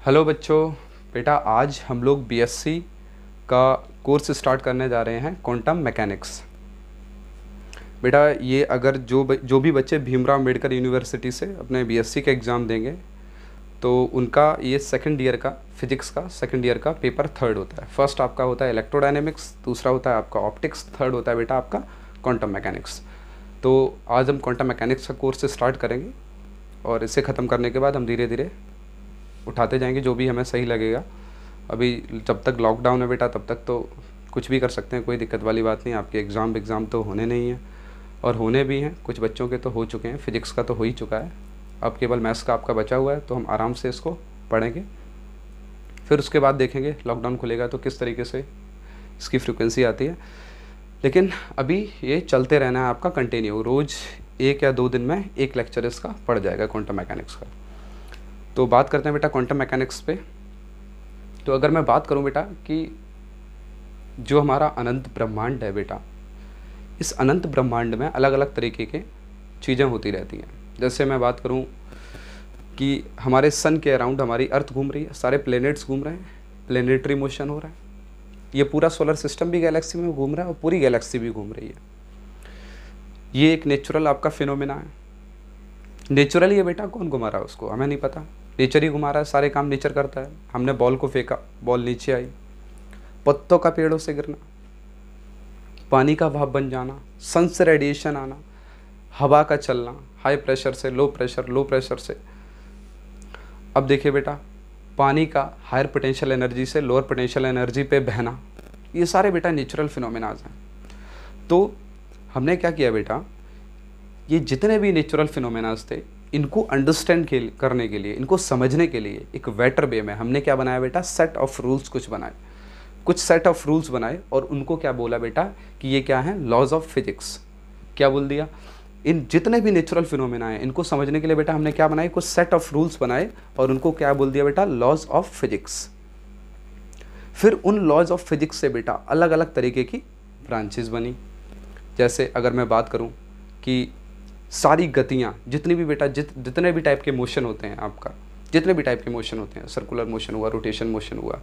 Hello बच्चों। बेटा आज हम लोग बीएससी का कोर्स स्टार्ट करने जा रहे हैं क्वांटम मैकेनिक्स। बेटा ये अगर जो भी बच्चे भीमराव अम्बेडकर यूनिवर्सिटी से अपने बीएससी का एग्ज़ाम देंगे तो उनका ये सेकंड ईयर का फिजिक्स का सेकंड ईयर का पेपर थर्ड होता है। फर्स्ट आपका होता है इलेक्ट्रोडायनेमिक्स, दूसरा होता है आपका ऑप्टिक्स, थर्ड होता है बेटा आपका क्वांटम मैकेनिक्स। तो आज हम क्वांटम मैकेनिक्स का कोर्स स्टार्ट करेंगे और इसे ख़त्म करने के बाद हम धीरे धीरे उठाते जाएंगे जो भी हमें सही लगेगा। अभी जब तक लॉकडाउन है बेटा तब तक तो कुछ भी कर सकते हैं, कोई दिक्कत वाली बात नहीं। आपके एग्ज़ाम तो होने नहीं हैं और होने भी हैं, कुछ बच्चों के तो हो चुके हैं, फिजिक्स का तो हो ही चुका है। अब केवल मैथ्स का आपका बचा हुआ है, तो हम आराम से इसको पढ़ेंगे। फिर उसके बाद देखेंगे लॉकडाउन खुलेगा तो किस तरीके से इसकी फ्रिक्वेंसी आती है। लेकिन अभी ये चलते रहना है आपका कंटिन्यू, रोज़ 1 या 2 दिन में एक लेक्चर इसका पड़ जाएगा क्वांटम मैकेनिक्स का। तो बात करते हैं बेटा क्वांटम मैकेनिक्स पे। तो अगर मैं बात करूं बेटा कि जो हमारा अनंत ब्रह्मांड है बेटा, इस अनंत ब्रह्मांड में अलग अलग तरीके के चीज़ें होती रहती हैं। जैसे मैं बात करूं कि हमारे सन के अराउंड हमारी अर्थ घूम रही है, सारे प्लेनेट्स घूम रहे हैं, प्लेनेटरी मोशन हो रहा है, ये पूरा सोलर सिस्टम भी गैलेक्सी में घूम रहा है और पूरी गैलेक्सी भी घूम रही है। ये एक नेचुरल आपका फिनोमेना है। नेचुरली है बेटा, कौन घुमा रहा है उसको हमें नहीं पता, नेचर ही घुमा रहा है, सारे काम नेचर करता है। हमने बॉल को फेंका, बॉल नीचे आई, पत्तों का पेड़ों से गिरना, पानी का भाप बन जाना, सन से रेडिएशन आना, हवा का चलना, हाई प्रेशर से लो प्रेशर, लो प्रेशर से। अब देखिए बेटा, पानी का हायर पोटेंशियल एनर्जी से लोअर पोटेंशियल एनर्जी पे बहना, ये सारे बेटा नेचुरल फिनोमेनाज हैं। तो हमने क्या किया बेटा, ये जितने भी नेचुरल फिनोमेनाज थे इनको अंडरस्टैंड करने के लिए, इनको समझने के लिए एक वेटर वे में हमने क्या बनाया बेटा, सेट ऑफ रूल्स कुछ बनाए, कुछ सेट ऑफ रूल्स बनाए और उनको क्या बोला बेटा कि ये क्या है, लॉज ऑफ फिजिक्स। क्या बोल दिया, इन जितने भी नेचुरल फिनोमेना हैं इनको समझने के लिए बेटा हमने क्या बनाए, कुछ सेट ऑफ रूल्स बनाए और उनको क्या बोल दिया बेटा, लॉज ऑफ फिजिक्स। फिर उन लॉज ऑफ फिजिक्स से बेटा अलग अलग तरीके की ब्रांचेस बनी। जैसे अगर मैं बात करूँ कि सारी गतियाँ जितनी भी बेटा जितने भी टाइप के मोशन होते हैं आपका, जितने भी टाइप के मोशन होते हैं, सर्कुलर मोशन हुआ, रोटेशन मोशन हुआ,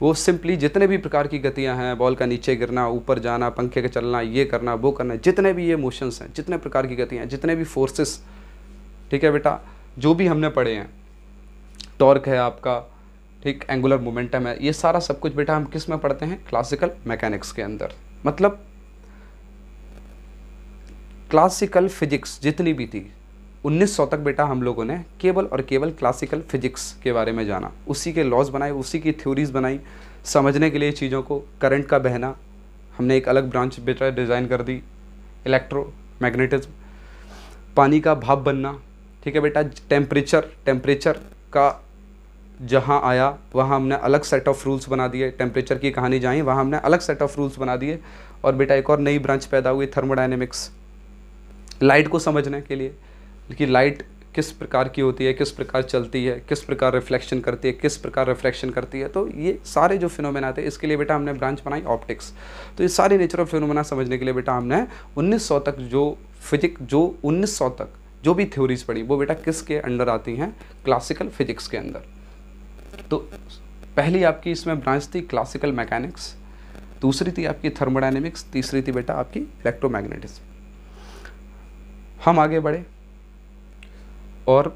वो सिंपली जितने भी प्रकार की गतियाँ हैं, बॉल का नीचे गिरना, ऊपर जाना, पंखे का चलना, ये करना वो करना, जितने भी ये मोशंस हैं, जितने प्रकार की गतियाँ, जितने भी फोर्सेस, ठीक है बेटा, जो भी हमने पढ़े हैं, टॉर्क है आपका, ठीक, एंगुलर मोमेंटम है, ये सारा सब कुछ बेटा हम किस में पढ़ते हैं, क्लासिकल मैकेनिक्स के अंदर। मतलब क्लासिकल फिजिक्स जितनी भी थी 1900 तक बेटा हम लोगों ने केवल और केवल क्लासिकल फिजिक्स के बारे में जाना, उसी के लॉज बनाए, उसी की थ्योरीज बनाई। समझने के लिए चीज़ों को, करंट का बहना, हमने एक अलग ब्रांच बेटा डिज़ाइन कर दी, इलेक्ट्रोमैग्नेटिज्म, पानी का भाप बनना, ठीक है बेटा, टेम्परेचर का जहाँ आया वहाँ हमने अलग सेट ऑफ रूल्स बना दिए, टेम्परेचर की कहानी जाई वहाँ हमने अलग सेट ऑफ रूल्स बना दिए। और बेटा एक और नई ब्रांच पैदा हुई, थर्मोडायनेमिक्स, लाइट को समझने के लिए कि लाइट किस प्रकार की होती है, किस प्रकार चलती है, किस प्रकार रिफ्लेक्शन करती है, किस प्रकार रिफ्रैक्शन करती है। तो ये सारे जो फिनोमेना थे इसके लिए बेटा हमने ब्रांच बनाई ऑप्टिक्स। तो ये सारे नेचुरल फिनोमेना समझने के लिए बेटा हमने 1900 तक जो 1900 तक जो भी थ्योरीज पढ़ी वो बेटा किसके अंडर आती हैं, क्लासिकल फिजिक्स के अंदर। तो पहली आपकी इसमें ब्रांच थी क्लासिकल मैकेनिक्स, दूसरी थी आपकी थर्मोडायनेमिक्स, तीसरी थी बेटा आपकी इलेक्ट्रोमैग्नेटिज्म। हम आगे बढ़े और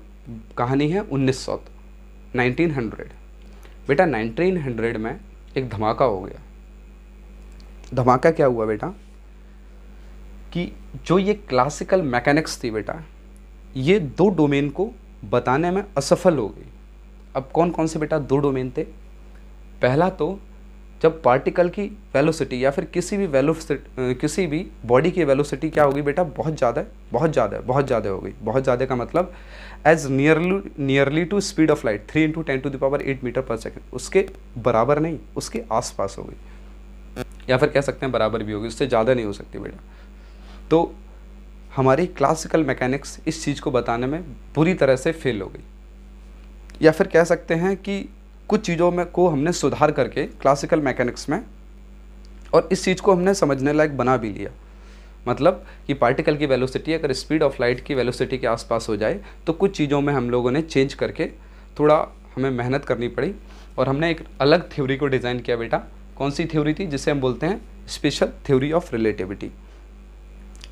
कहानी है 1900 बेटा 1900 में एक धमाका हो गया। धमाका क्या हुआ बेटा कि जो ये क्लासिकल मैकेनिक्स थी बेटा, ये 2 डोमेन को बताने में असफल हो गई। अब कौन कौन से बेटा 2 डोमेन थे, पहला तो जब पार्टिकल की वेलोसिटी या फिर किसी भी बॉडी की वेलोसिटी क्या होगी बेटा, बहुत ज़्यादा हो गई। बहुत ज़्यादा का मतलब as nearly to speed of light 3 × 10⁸ metre per second, उसके बराबर नहीं, उसके आसपास हो गई, या फिर कह सकते हैं बराबर भी होगी, उससे ज़्यादा नहीं हो सकती बेटा। तो हमारी क्लासिकल मैकेनिक्स इस चीज़ को बताने में बुरी तरह से फेल हो गई, या फिर कह सकते हैं कि कुछ चीज़ों में को हमने सुधार करके क्लासिकल मैकेनिक्स में, और इस चीज़ को हमने समझने लायक बना भी लिया। मतलब कि पार्टिकल की वेलोसिटी अगर स्पीड ऑफ लाइट की वेलोसिटी के आसपास हो जाए तो कुछ चीज़ों में हम लोगों ने चेंज करके थोड़ा हमें मेहनत करनी पड़ी और हमने एक अलग थ्योरी को डिज़ाइन किया बेटा। कौन सी थ्योरी थी? जिसे हम बोलते हैं स्पेशल थ्योरी ऑफ रिलेटिविटी।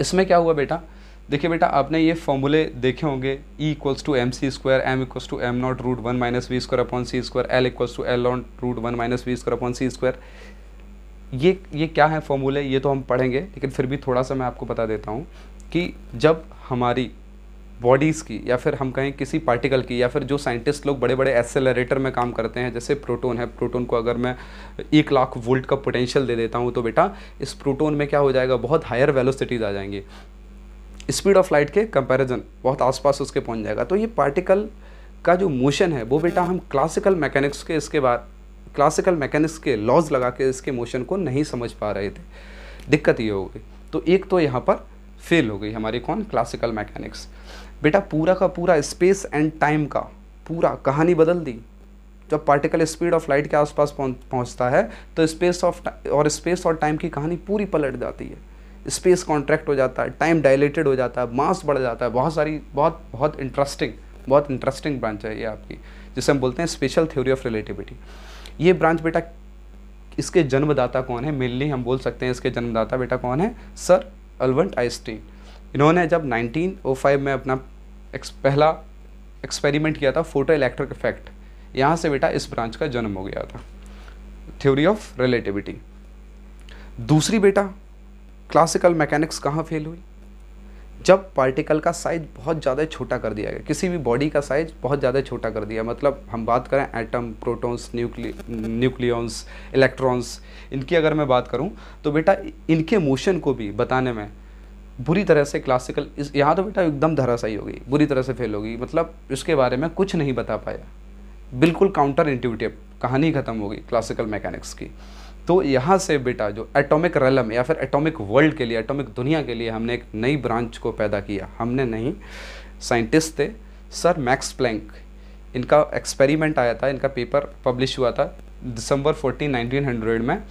इसमें क्या हुआ बेटा, देखिए बेटा, आपने ये फॉर्मूले देखे होंगे, E equals to m c square, m equals to m not root 1 minus v square upon c square, l equals to l not root 1 minus v square upon c square. ये क्या है फॉर्मूले, ये तो हम पढ़ेंगे, लेकिन फिर भी थोड़ा सा मैं आपको बता देता हूँ कि जब हमारी बॉडीज़ की या फिर हम कहें किसी पार्टिकल की, या फिर जो साइंटिस्ट लोग बड़े बड़े एक्सेलरेटर में काम करते हैं, जैसे प्रोटॉन है, प्रोटॉन को अगर मैं 1,00,000 वोल्ट का पोटेंशियल दे देता हूँ तो बेटा इस प्रोटॉन में क्या हो जाएगा, बहुत हायर वेलोसिटीज़ आ जाएंगी, स्पीड ऑफ लाइट के कंपैरिजन बहुत आसपास उसके पहुँच जाएगा। तो ये पार्टिकल का जो मोशन है वो बेटा हम क्लासिकल मैकेनिक्स के इसके बाद क्लासिकल मैकेनिक्स के लॉज लगा के इसके मोशन को नहीं समझ पा रहे थे। दिक्कत ये हो गई, तो एक तो यहाँ पर फेल हो गई हमारी कौन, क्लासिकल मैकेनिक्स। बेटा पूरा का पूरा स्पेस एंड टाइम का पूरा कहानी बदल दी। जब पार्टिकल स्पीड ऑफ लाइट के आसपास पहुंचता है तो स्पेस और टाइम की कहानी पूरी पलट जाती है। स्पेस कॉन्ट्रैक्ट हो जाता है, टाइम डायलेटेड हो जाता है, मास बढ़ जाता है। बहुत इंटरेस्टिंग ब्रांच है ये आपकी, जिसे हम बोलते हैं स्पेशल थ्योरी ऑफ रिलेटिविटी। ये ब्रांच बेटा, इसके जन्मदाता कौन है, मेनली हम बोल सकते हैं इसके जन्मदाता बेटा कौन है, सर अल्बर्ट आइंस्टीन। इन्होंने जब 1905 में अपना पहला एक्सपेरिमेंट किया था, फोटो इलेक्ट्रिक इफेक्ट, यहाँ से बेटा इस ब्रांच का जन्म हो गया था, थ्योरी ऑफ रिलेटिविटी। दूसरी बेटा क्लासिकल मैकेनिक्स कहाँ फेल हुई, जब पार्टिकल का साइज बहुत ज़्यादा छोटा कर दिया गया, किसी भी बॉडी का साइज बहुत ज़्यादा छोटा कर दिया, मतलब हम बात करें एटम, प्रोटॉन्स, न्यूक्लियॉन्स, इलेक्ट्रॉन्स, इनकी अगर मैं बात करूं तो बेटा इनके मोशन को भी बताने में बुरी तरह से क्लासिकल यहाँ तो बेटा एकदम धराशायी हो गई, बुरी तरह से फेल हो गई, मतलब इसके बारे में कुछ नहीं बता पाया, बिल्कुल काउंटर इंट्यूटिव, कहानी ख़त्म हो गई क्लासिकल मैकेनिक्स की। तो यहाँ से बेटा जो एटॉमिक रेलम या फिर एटॉमिक वर्ल्ड के लिए, एटॉमिक दुनिया के लिए हमने एक नई ब्रांच को पैदा किया। हमने नहीं, साइंटिस्ट थे सर मैक्स प्लैंक, इनका एक्सपेरिमेंट आया था, इनका पेपर पब्लिश हुआ था दिसंबर 14, 1900 में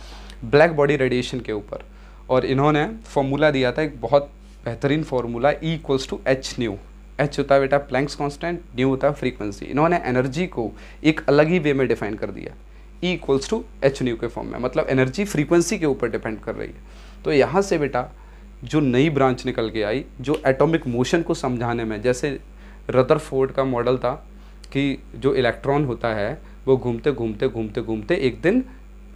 ब्लैक बॉडी रेडिएशन के ऊपर, और इन्होंने फॉर्मूला दिया था एक बहुत बेहतरीन formula, E equals to h nu. H होता है बेटा प्लैंक्स कांस्टेंट, न्यू होता है फ्रीक्वेंसी। इन्होंने एनर्जी को एक अलग ही वे में डिफाइन कर दिया, E equals to h nu के फॉर्म में, मतलब एनर्जी फ्रीक्वेंसी के ऊपर डिपेंड कर रही है। तो यहाँ से बेटा जो नई ब्रांच निकल के आई, जो एटॉमिक मोशन को समझाने में, जैसे रदरफोर्ड का मॉडल था कि जो इलेक्ट्रॉन होता है वो घूमते घूमते घूमते घूमते एक दिन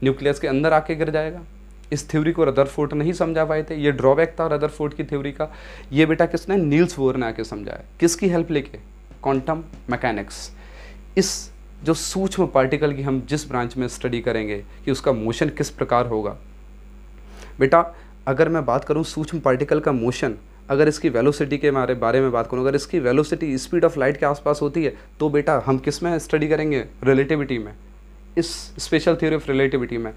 न्यूक्लियस के अंदर आके गिर जाएगा। इस थ्योरी को रदरफोर्ड नहीं समझा पाए थे, ये ड्रॉबैक था रदरफोर्ड की थ्योरी का। ये बेटा किसने, नील्स बोर ने आके समझाया, किसकी हेल्प लेके, क्वांटम मैकेनिक्स। इस जो सूक्ष्म पार्टिकल की हम जिस ब्रांच में स्टडी करेंगे कि उसका मोशन किस प्रकार होगा। बेटा अगर मैं बात करूं सूक्ष्म पार्टिकल का मोशन, अगर इसकी वेलोसिटी के बारे में बात करूं, अगर इसकी वेलोसिटी स्पीड ऑफ लाइट के आसपास होती है तो बेटा हम किस में स्टडी करेंगे, रिलेटिविटी में, इस स्पेशल थ्योरी ऑफ रिलेटिविटी में।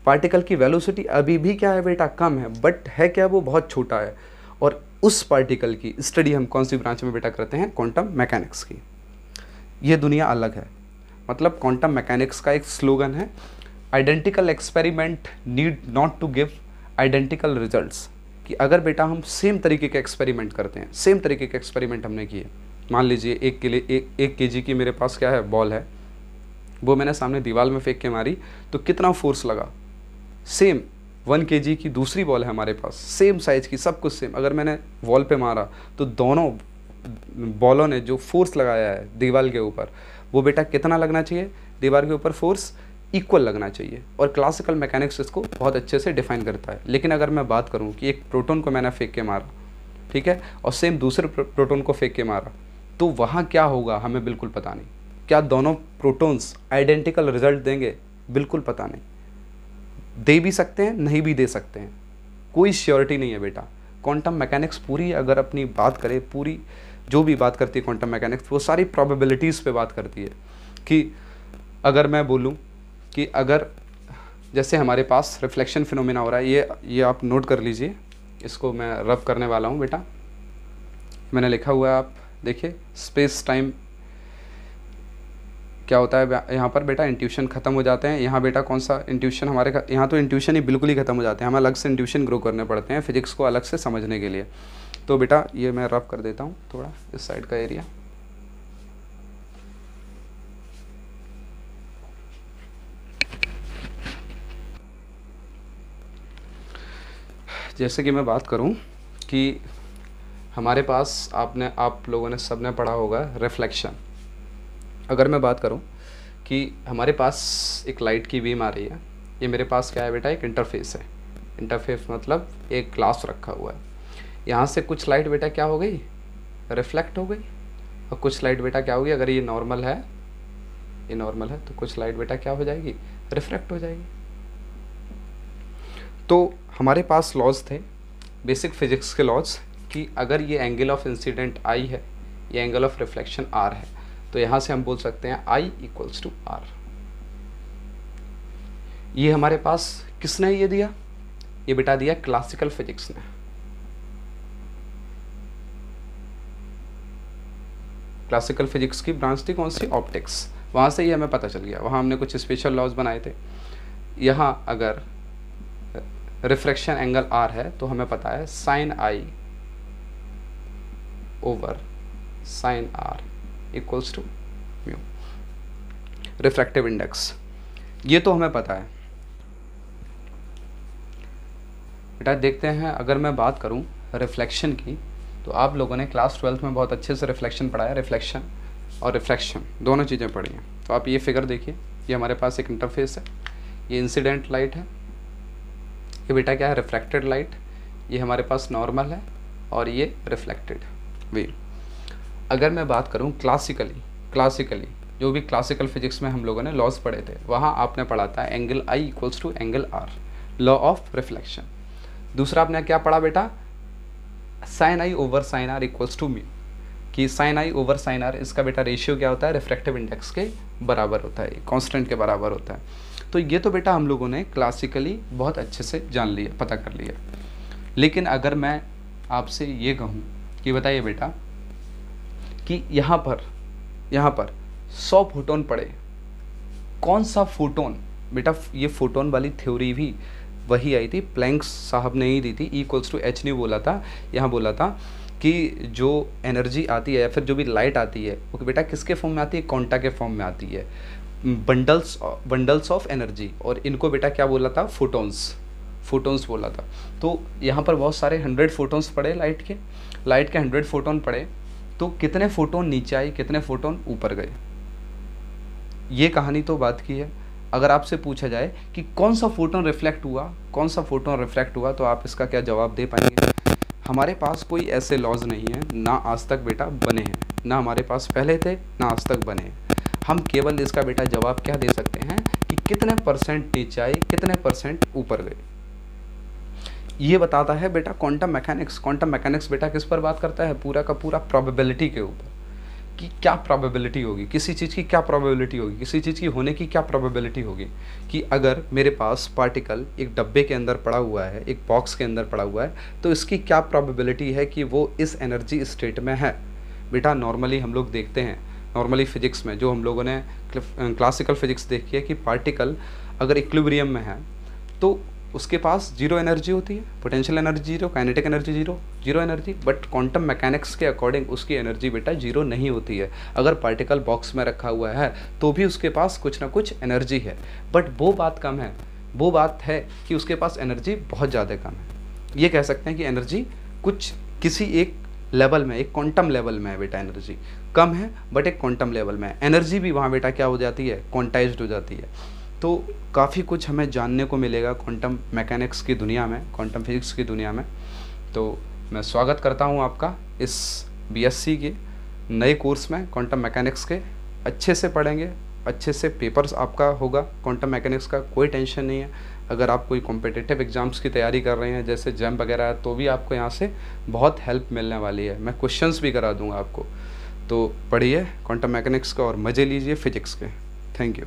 पार्टिकल की वेलोसिटी अभी भी क्या है बेटा, कम है, बट है क्या, वो बहुत छोटा है। और उस पार्टिकल की स्टडी हम कौन सी ब्रांच में बेटा करते हैं, क्वांटम मैकेनिक्स की। ये दुनिया अलग है, मतलब क्वांटम मैकेनिक्स का एक स्लोगन है, identical experiment need not to give identical results. कि अगर बेटा हम सेम तरीके के एक्सपेरिमेंट करते हैं, सेम तरीके के एक्सपेरिमेंट हमने किए, मान लीजिए एक केजी की मेरे पास क्या है, बॉल है, वो मैंने सामने दीवार में फेंक के मारी तो कितना फोर्स लगा, सेम 1 kg की दूसरी बॉल है हमारे पास, सेम साइज़ की, सब कुछ सेम, अगर मैंने वॉल पे मारा तो दोनों बॉलों ने जो फोर्स लगाया है दीवार के ऊपर, वो बेटा कितना लगना चाहिए, दीवार के ऊपर फोर्स इक्वल लगना चाहिए। और क्लासिकल मैकेनिक्स इसको बहुत अच्छे से डिफाइन करता है। लेकिन अगर मैं बात करूं कि एक प्रोटॉन को मैंने फेंक के मारा, ठीक है, और सेम दूसरे प्रोटॉन को फेंक के मारा, तो वहाँ क्या होगा हमें बिल्कुल पता नहीं। क्या दोनों प्रोटॉन्स आइडेंटिकल रिजल्ट देंगे, बिल्कुल पता नहीं, दे भी सकते हैं नहीं भी दे सकते हैं, कोई श्योरिटी नहीं है बेटा। क्वांटम मैकेनिक्स पूरी अगर अपनी बात करें, पूरी जो भी बात करती है क्वांटम मैकेनिक्स, वो सारी प्रोबेबिलिटीज़ पे बात करती है। कि अगर मैं बोलूँ कि अगर जैसे हमारे पास रिफ्लेक्शन फिनोमेना हो रहा है, ये आप नोट कर लीजिए, इसको मैं रब करने वाला हूँ बेटा, मैंने लिखा हुआ है, आप देखिए, स्पेस टाइम क्या होता है यहाँ पर बेटा, इंट्यूशन ख़त्म हो जाते हैं। यहाँ बेटा कौन सा इंट्यूशन हमारे, यहाँ तो इंट्यूशन ही बिल्कुल ही ख़त्म हो जाते हैं, हमें अलग से इंट्यूशन ग्रो करने पड़ते हैं फिजिक्स को अलग से समझने के लिए। तो बेटा ये मैं रब कर देता हूँ थोड़ा इस साइड का एरिया। जैसे कि मैं बात करूं कि हमारे पास आप लोगों ने सबने पढ़ा होगा रिफ्लेक्शन। अगर मैं बात करूं कि हमारे पास एक लाइट की बीम आ रही है, ये मेरे पास क्या है बेटा, एक इंटरफेस है। इंटरफेस मतलब एक ग्लास रखा हुआ है। यहाँ से कुछ लाइट बेटा क्या हो गई, रिफ्लेक्ट हो गई, और कुछ लाइट बेटा क्या होगी, अगर ये नॉर्मल है, ये नॉर्मल है, तो कुछ लाइट बेटा क्या हो जाएगी, रिफ्लेक्ट हो जाएगी। तो हमारे पास लॉज थे, बेसिक फिजिक्स के लॉज, कि अगर ये एंगल ऑफ इंसिडेंट आई है, ये एंगल ऑफ रिफ्लेक्शन आर है, तो यहाँ से हम बोल सकते हैं आई इक्वल्स टू आर। ये हमारे पास किसने ये दिया, ये बेटा दिया क्लासिकल फिजिक्स ने। क्लासिकल फिजिक्स की ब्रांच थी कौन सी, ऑप्टिक्स। वहाँ से ही हमें पता चल गया, वहाँ हमने कुछ स्पेशल लॉज बनाए थे। यहाँ अगर रिफ्रैक्शन एंगल आर है तो हमें पता है sine I over sine are equals to mu, refractive index, ये तो हमें पता है। बेटा देखते हैं, अगर मैं बात करूं रिफ्लेक्शन की, तो आप लोगों ने क्लास 12th में बहुत अच्छे से रिफ्लेक्शन पढ़ा है, रिफ्लेक्शन और रिफ्रैक्शन दोनों चीज़ें पढ़ी हैं। तो आप ये फिगर देखिए, ये हमारे पास एक इंटरफेस है, ये इंसिडेंट लाइट है, ये बेटा क्या है, रिफ्रैक्टेड लाइट, ये हमारे पास नॉर्मल है, और ये रिफ्लेक्टेड वेव। अगर मैं बात करूं क्लासिकली जो भी क्लासिकल फिजिक्स में हम लोगों ने लॉज पढ़े थे, वहाँ आपने पढ़ा था angle I equals to angle R, law of reflection. दूसरा आपने क्या पढ़ा बेटा, sine I over sine are equals to mu, कि साइन आई ओवर साइन आर, इसका बेटा रेशियो क्या होता है, रिफ्रैक्टिव इंडेक्स के बराबर होता है, कांस्टेंट के बराबर होता है। तो ये तो बेटा हम लोगों ने क्लासिकली बहुत अच्छे से जान लिया, पता कर लिया। लेकिन अगर मैं आपसे ये कहूँ कि बताइए बेटा कि यहाँ पर 100 फोटोन पड़े, कौन सा फोटोन, बेटा ये फोटोन वाली थ्योरी भी वही आई थी, प्लैंक साहब ने ही दी थी, E इक्वल्स टू एच नहीं बोला था, यहाँ बोला था कि जो एनर्जी आती है या फिर जो भी लाइट आती है वो बेटा किसके फॉर्म में आती है, क्वांटा के फॉर्म में आती है, बंडल्स ऑफ एनर्जी, और इनको बेटा क्या बोला था, फोटोन्स बोला था। तो यहाँ पर बहुत सारे 100 फोटोन्स पड़े लाइट के 100 फोटोन पड़े, तो कितने फोटोन नीचे आए, कितने फोटोन ऊपर गए, ये कहानी तो बात की है। अगर आपसे पूछा जाए कि कौन सा फोटोन रिफ्लेक्ट हुआ, तो आप इसका क्या जवाब दे पाएंगे। हमारे पास कोई ऐसे लॉज नहीं है, ना आज तक बेटा बने हैं, ना हमारे पास पहले थे, ना आज तक बने हैं। हम केवल इसका बेटा जवाब क्या दे सकते हैं कि कितने परसेंट नीचे आए, कितने परसेंट ऊपर गए, ये बताता है बेटा क्वांटम मैकेनिक्स बेटा किस पर बात करता है, पूरा का पूरा प्रोबेबिलिटी के ऊपर, कि क्या प्रोबेबिलिटी होगी, किसी चीज़ की क्या प्रोबेबिलिटी होगी, किसी चीज़ की होने की क्या प्रोबेबिलिटी होगी। कि अगर मेरे पास पार्टिकल एक डब्बे के अंदर पड़ा हुआ है, एक बॉक्स के अंदर पड़ा हुआ है, तो इसकी क्या प्रोबेबिलिटी है कि वो इस एनर्जी स्टेट में है। बेटा नॉर्मली हम लोग देखते हैं, नॉर्मली फिजिक्स में जो हम लोगों ने क्लासिकल फिजिक्स देखी है, कि पार्टिकल अगर इक्विलिब्रियम में है तो उसके पास जीरो एनर्जी होती है, potential energy zero, kinetic energy zero energy. But quantum mechanics के अकॉर्डिंग उसकी एनर्जी बेटा जीरो नहीं होती है। अगर पार्टिकल बॉक्स में रखा हुआ है तो भी उसके पास कुछ ना कुछ एनर्जी है, बट वो बात कम है, वो बात है कि उसके पास एनर्जी बहुत ज़्यादा कम है। ये कह सकते हैं कि एनर्जी कुछ किसी एक लेवल में, एक क्वांटम लेवल में है बेटा, एनर्जी कम है बट एक क्वांटम लेवल में है। एनर्जी भी वहाँ बेटा क्या हो जाती है, क्वांटाइज्ड हो जाती है। तो काफ़ी कुछ हमें जानने को मिलेगा क्वांटम मैकेनिक्स की दुनिया में, क्वांटम फिजिक्स की दुनिया में। तो मैं स्वागत करता हूँ आपका इस बीएससी के नए कोर्स में, क्वांटम मैकेनिक्स के। अच्छे से पढ़ेंगे, अच्छे से पेपर्स आपका होगा क्वांटम मैकेनिक्स का, कोई टेंशन नहीं है। अगर आप कोई कॉम्पिटिटिव एग्ज़ाम्स की तैयारी कर रहे हैं जैसे जैम वगैरह, तो भी आपको यहाँ से बहुत हेल्प मिलने वाली है। मैं क्वेश्चंस भी करा दूँगा आपको। तो पढ़िए क्वांटम मैकेनिक्स का और मज़े लीजिए फिजिक्स के। Thank you.